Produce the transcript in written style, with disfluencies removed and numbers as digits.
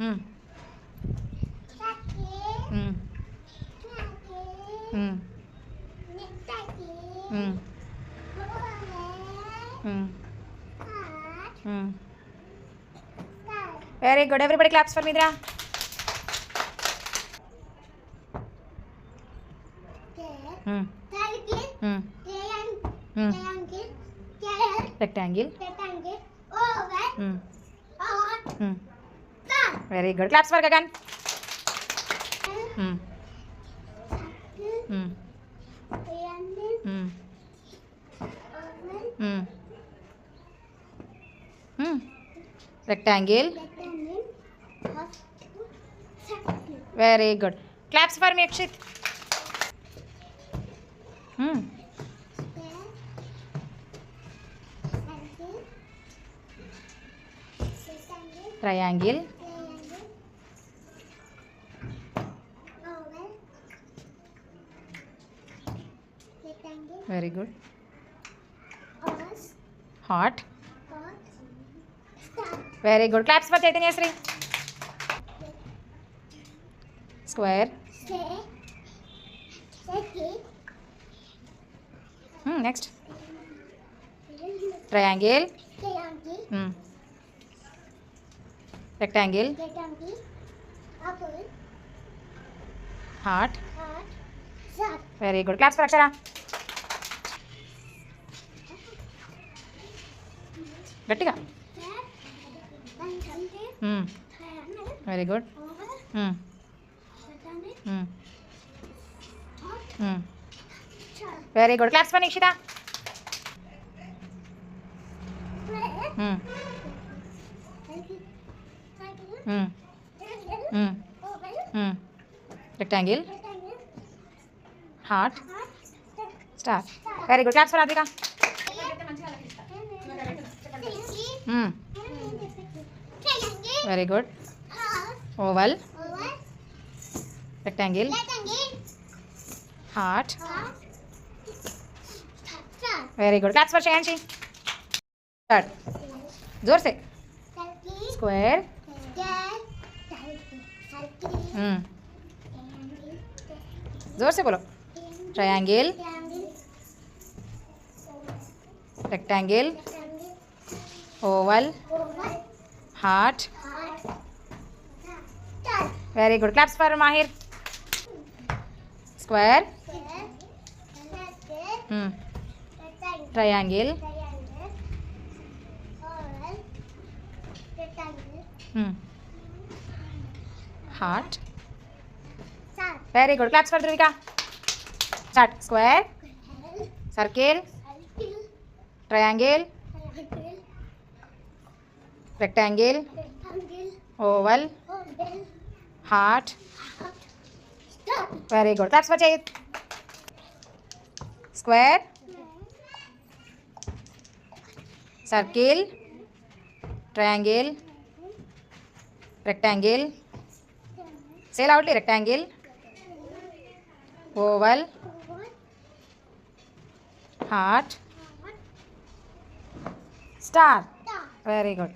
Hmm. Hmm. Hmm. Hmm. Hmm. Hmm. Very good. Everybody claps for Midra. Hmm. Hmm. Hmm. Rectangle. Hmm. Hmm. Very good. Claps for Gagan. Hmm. Hmm. Hmm. Hmm. Hmm. Rectangle. Very good. Claps for me, Akshit. Hmm. Triangle. Very good. Heart. Very good. Claps for Chaitanya Sri. Square. Next. Triangle. Rectangle. Heart. Very good. Claps for Akshara. Gattiga. Very good. Very good. Claps for Nikshita. Rectangle. Heart. Star. Very good. Claps for Adhika. Very good. Oval. Rectangle. Heart. Very good. Claps for Shayanshi. Start. जोर से. Square. जोर से बोलो. Triangle. Rectangle. Oval. Heart. Very good. Claps for Mahir. Square. Triangle. Heart. Very good. Claps for Druvika. Start. Square. Circle. Triangle. Rectangle. Oval. Heart. Very good. Claps for Chait. Square. Circle. Triangle. Rectangle. Say loudly. Rectangle. Oval. Heart. Star. Very good.